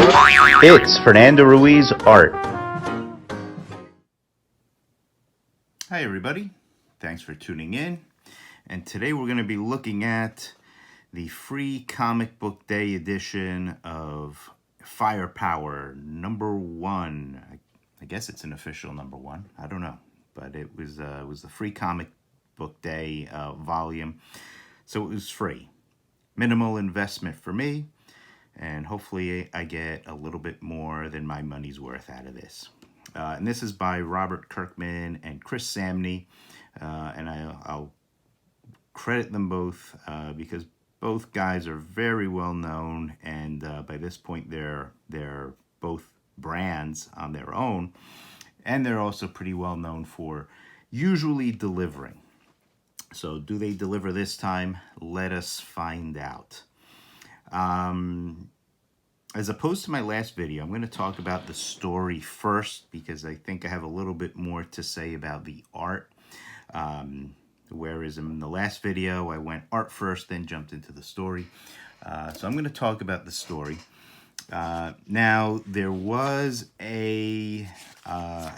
It's Fernando Ruiz Art. Hi everybody, thanks for tuning in. And today we're going to be looking at the free comic book day edition of Firepower #1. I guess it's an official #1. I don't know, but it was the free comic book day volume, so it was free. Minimal investment for me, and hopefully I get a little bit more than my money's worth out of this. And this is by Robert Kirkman and Chris Samnee, and I'll credit them both because both guys are very well known, and by this point they're both brands on their own, and they're also pretty well known for usually delivering. So do they deliver this time? Let us find out. As opposed to my last video, I'm going to talk about the story first because I think I have a little bit more to say about the art. Whereas in the last video, I went art first, then jumped into the story. So I'm going to talk about the story. Now, there was I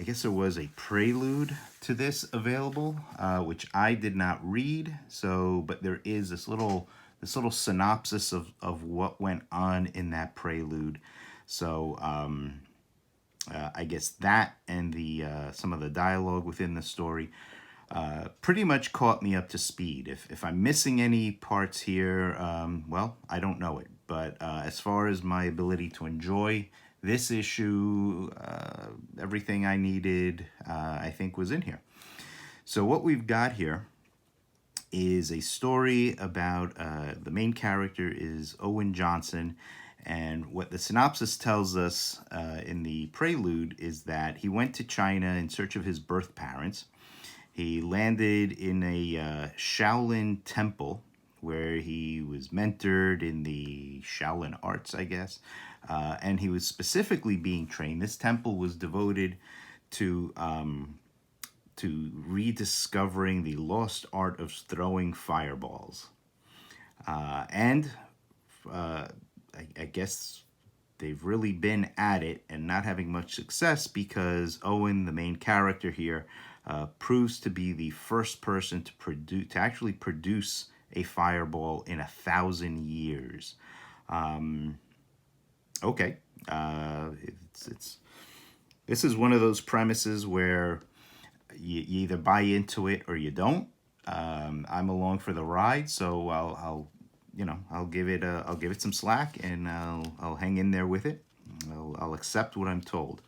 guess there was a prelude to this available, which I did not read. But there is this little synopsis of what went on in that prelude. So I guess that and the some of the dialogue within the story pretty much caught me up to speed. If I'm missing any parts here, well, I don't know it. But as far as my ability to enjoy this issue, everything I needed, I think was in here. So what we've got here is a story about the main character is Owen Johnson, and what the synopsis tells us in the prelude is that he went to China in search of his birth parents. He landed in a Shaolin temple where he was mentored in the Shaolin arts, I guess, and he was specifically being trained. This temple was devoted to rediscovering the lost art of throwing fireballs. I guess they've really been at it and not having much success because Owen, the main character here, proves to be the first person to actually produce a fireball in 1,000 years. Okay, this is one of those premises where you either buy into it or you don't. I'm along for the ride, so I'll give it some slack, and I'll hang in there with it. I'll accept what I'm told.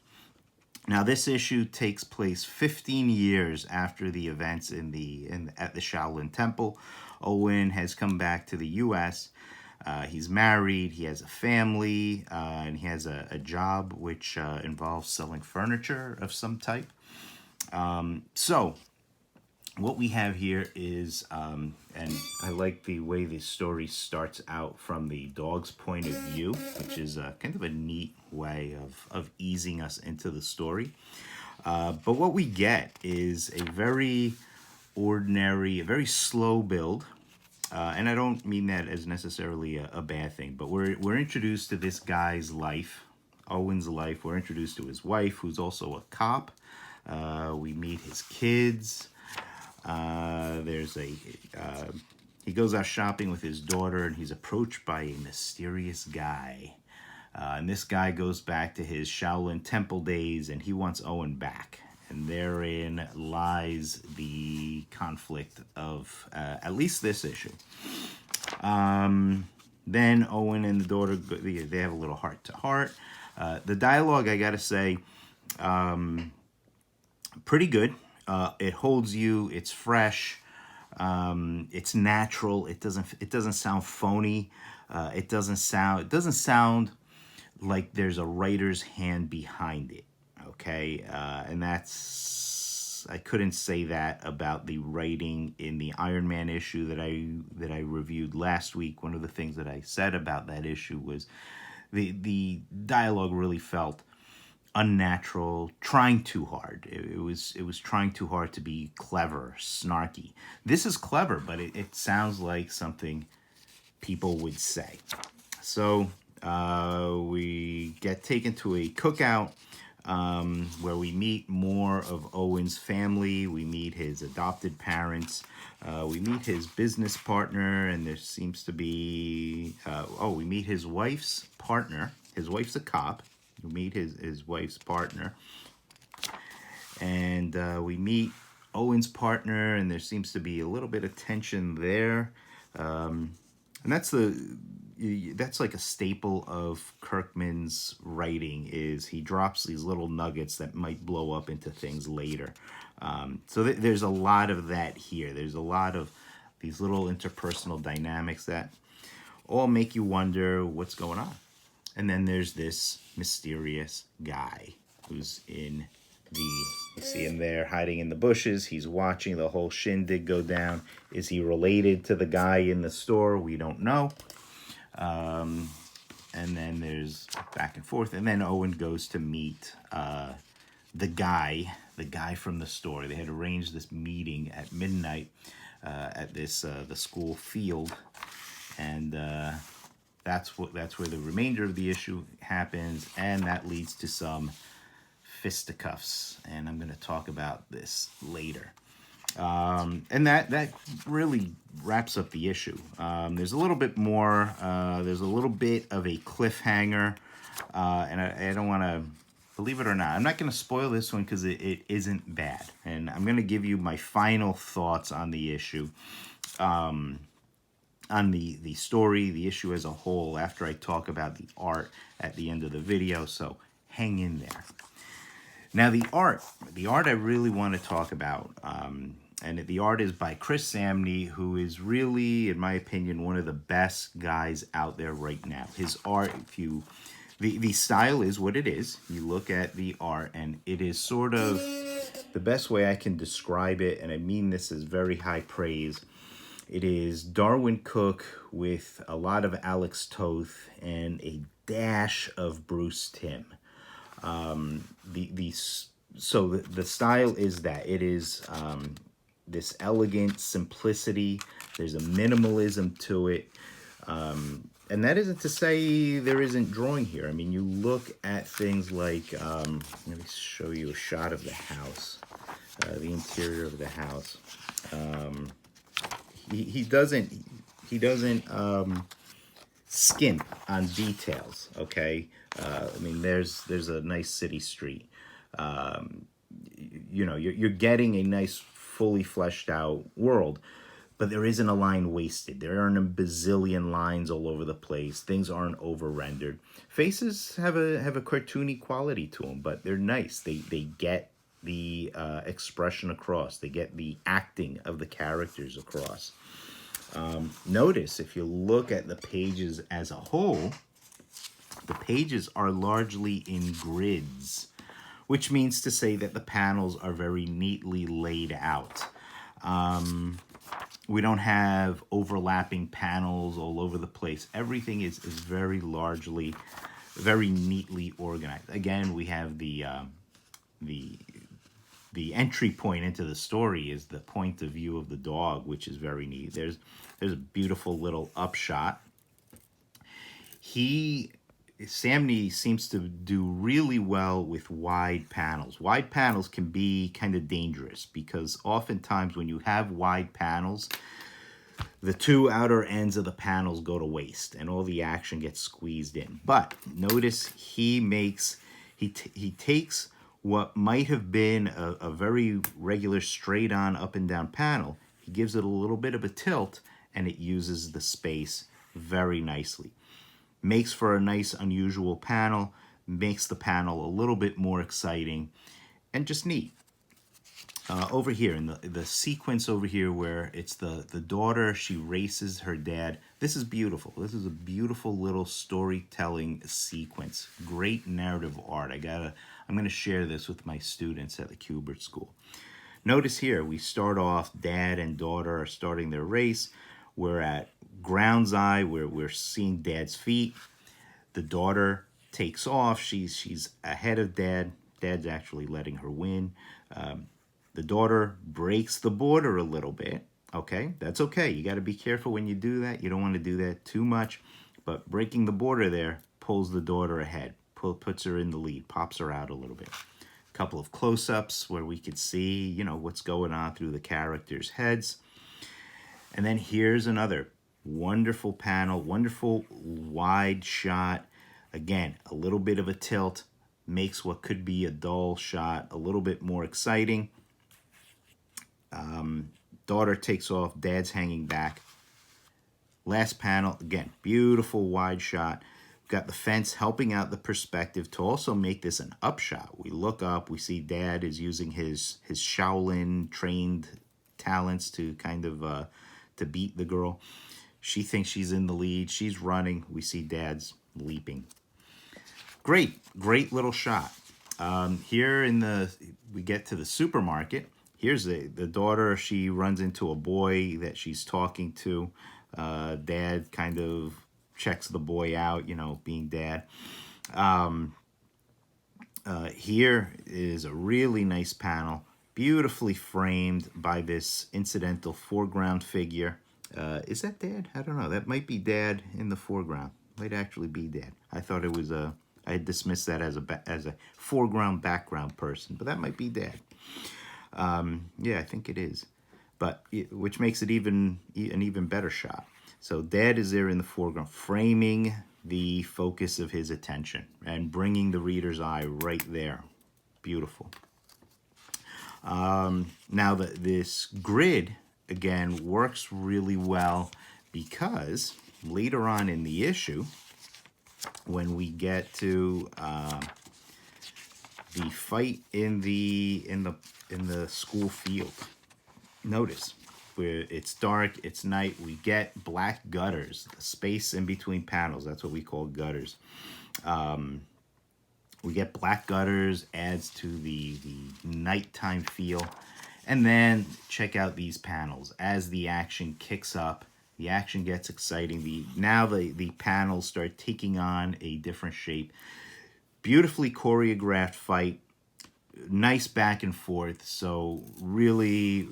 Now, this issue takes place 15 years after the events at the Shaolin Temple. Owen has come back to the U.S. He's married, he has a family, and he has a job which involves selling furniture of some type. So what we have here is, and I like the way the story starts out from the dog's point of view, which is kind of a neat way of easing us into the story. But what we get is a very ordinary, a very slow build. And I don't mean that as necessarily a bad thing, but we're introduced to this guy's life, Owen's life. We're introduced to his wife, who's also a cop. We meet his kids. He goes out shopping with his daughter, and he's approached by a mysterious guy. And this guy goes back to his Shaolin Temple days, and he wants Owen back. And therein lies the conflict of at least this issue. Then Owen and the daughter, they have a little heart-to-heart. The dialogue, I gotta say, pretty good. It holds you. It's fresh. It's natural. It doesn't sound phony. It doesn't sound like there's a writer's hand behind it. Okay, and I couldn't say that about the writing in the Iron Man issue that I reviewed last week. One of the things that I said about that issue was the dialogue really felt unnatural, trying too hard. It was trying too hard to be clever, snarky. This is clever, but it sounds like something people would say. So we get taken to a cookout where we meet more of Owen's family. We meet his adopted parents. We meet his business partner, and there seems to be, we meet his wife's partner. His wife's a cop. We meet his wife's partner. And we meet Owen's partner, and there seems to be a little bit of tension there. And that's like a staple of Kirkman's writing, is he drops these little nuggets that might blow up into things later. So there's a lot of that here. There's a lot of these little interpersonal dynamics that all make you wonder what's going on. And then there's this mysterious guy who's in you see him there hiding in the bushes. He's watching the whole shindig go down. Is he related to the guy in the store? We don't know. And then there's back and forth. And then Owen goes to meet the guy from the store. They had arranged this meeting at midnight at this the school field. And that's where the remainder of the issue happens. And that leads to some fisticuffs, and I'm going to talk about this later. And that really wraps up the issue. There's a little bit more. There's a little bit of a cliffhanger, and I don't want to, believe it or not, I'm not going to spoil this one because it isn't bad. And I'm going to give you my final thoughts on the issue, on the story, the issue as a whole, after I talk about the art at the end of the video. So hang in there. Now, the art I really want to talk about, and the art is by Chris Samnee, who is really, in my opinion, one of the best guys out there right now. His art, the style is what it is. You look at the art, and it is sort of the best way I can describe it, and I mean this as very high praise. It is Darwin Cook with a lot of Alex Toth and a dash of Bruce Timm. The style is that it is this elegant simplicity. There's a minimalism to it, and that isn't to say there isn't drawing here. I mean, you look at things like let me show you a shot of the house, the interior of the house. He doesn't skimp on details. Okay. I mean, there's a nice city street. You're getting a nice, fully fleshed out world, but there isn't a line wasted. There aren't a bazillion lines all over the place. Things aren't over rendered. Faces have a cartoony quality to them, but they're nice. They get the expression across. They get the acting of the characters across. Notice if you look at the pages as a whole, the pages are largely in grids, which means to say that the panels are very neatly laid out. We don't have overlapping panels all over the place. Everything is very neatly organized. Again, we have the entry point into the story is the point of view of the dog, which is very neat. There's a beautiful little upshot. Samnee seems to do really well with wide panels. Wide panels can be kind of dangerous because oftentimes when you have wide panels, the two outer ends of the panels go to waste and all the action gets squeezed in. But notice he takes what might have been a very regular straight on up and down panel. He gives it a little bit of a tilt and it uses the space very nicely. Makes for a nice unusual panel, makes the panel a little bit more exciting and just neat. Over here in the sequence over here where it's the daughter, she races her dad. This is beautiful. This is a beautiful little storytelling sequence. Great narrative art. I'm going to share this with my students at the Kubert School. Notice here, we start off, dad and daughter are starting their race. We're at ground's eye, where we're seeing dad's feet. The daughter takes off. She's ahead of dad. Dad's actually letting her win. The daughter breaks the border a little bit. Okay, that's okay. You got to be careful when you do that. You don't want to do that too much. But breaking the border there pulls the daughter ahead. puts her in the lead, pops her out a little bit. A couple of close-ups where we could see, you know, what's going on through the characters' heads. And then here's another wonderful panel, wonderful wide shot. Again, a little bit of a tilt makes what could be a dull shot a little bit more exciting. Daughter takes off, dad's hanging back. Last panel, again, beautiful wide shot. We've got the fence helping out the perspective to also make this an upshot. We look up, we see dad is using his Shaolin trained talents to kind of to beat the girl. She thinks she's in the lead. She's running. We see dad's leaping. Great little shot. Here we get to the supermarket. Here's the daughter. She runs into a boy that she's talking to. Dad kind of checks the boy out, you know, being dad. Here is a really nice panel, beautifully framed by this incidental foreground figure. Is that dad? I don't know. That might be dad in the foreground. Might actually be dad. I thought it was I had dismissed that as a foreground background person, but that might be dad. Yeah, I think it is. But which makes it an even better shot. So dad is there in the foreground, framing the focus of his attention and bringing the reader's eye right there. Beautiful. Now this grid, again, works really well because later on in the issue, when we get to the fight in the school field, notice where it's dark, it's night, we get black gutters, the space in between panels. That's what we call gutters. We get black gutters, adds to the nighttime feel. And then check out these panels. As the action kicks up, the action gets exciting. Now the panels start taking on a different shape. Beautifully choreographed fight. Nice back and forth. So really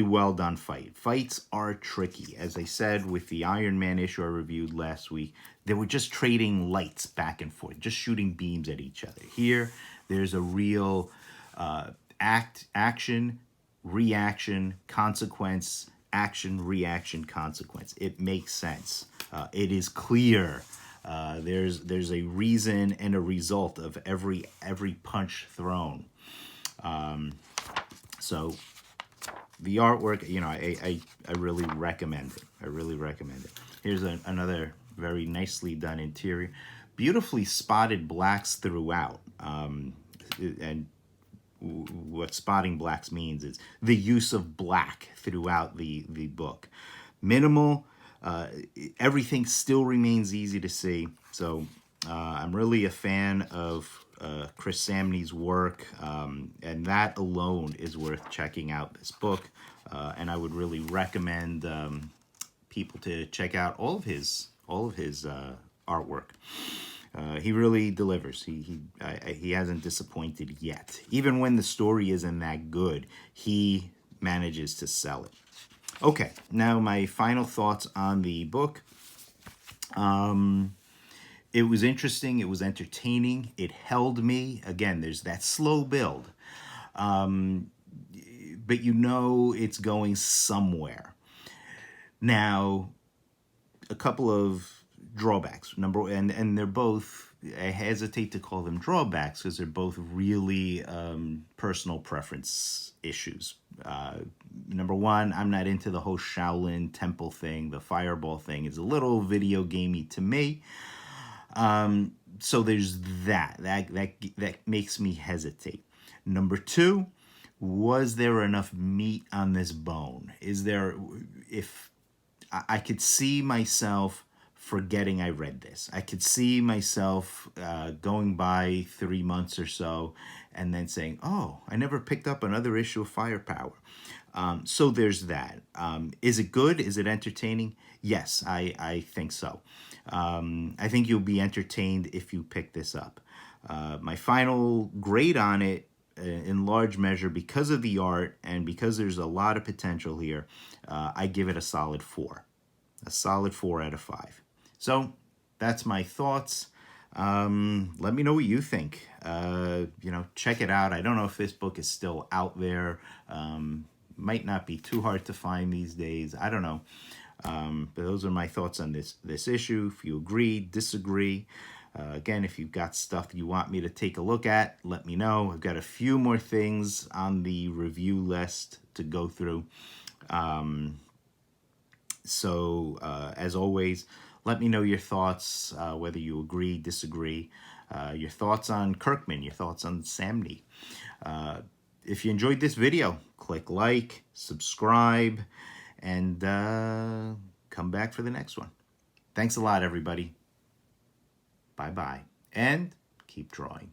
well done fight. Fights are tricky. As I said with the Iron Man issue I reviewed last week, they were just trading lights back and forth, just shooting beams at each other. Here, there's a real action, reaction, consequence, action, reaction, consequence. It makes sense. It is clear. There's a reason and a result of every punch thrown. So the artwork, you know, I really recommend it. I really recommend it. Here's another very nicely done interior. Beautifully spotted blacks throughout. And what spotting blacks means is the use of black throughout the book. Minimal. Everything still remains easy to see. So I'm really a fan of Chris Samnee's work, and that alone is worth checking out this book. And I would really recommend people to check out all of his artwork. He really delivers. He hasn't disappointed yet. Even when the story isn't that good, he manages to sell it. Okay, now my final thoughts on the book. It was interesting. It was entertaining. It held me. Again, there's that slow build. But you know it's going somewhere. Now, a couple of drawbacks. And they're both, I hesitate to call them drawbacks because they're both really personal preference issues. Number one, I'm not into the whole Shaolin temple thing. The fireball thing is a little video gamey to me. So there's that makes me hesitate. Number two, was there enough meat on this bone? If I could see myself forgetting I read this. I could see myself going by 3 months or so and then saying, oh, I never picked up another issue of Firepower. So there's that. Is it good? Is it entertaining? Yes, I think so. I think you'll be entertained if you pick this up. My final grade on it, in large measure, because of the art and because there's a lot of potential here, I give it a solid 4. A solid 4 out of 5. So that's my thoughts. Let me know what you think. Check it out. I don't know if this book is still out there. Might not be too hard to find these days. I don't know. But those are my thoughts on this issue. If you agree, disagree. Again, if you've got stuff you want me to take a look at, let me know. I've got a few more things on the review list to go through. As always, let me know your thoughts, whether you agree, disagree, your thoughts on Kirkman, your thoughts on Samnee. If you enjoyed this video, click like, subscribe, and come back for the next one. Thanks a lot, everybody. Bye-bye, and keep drawing.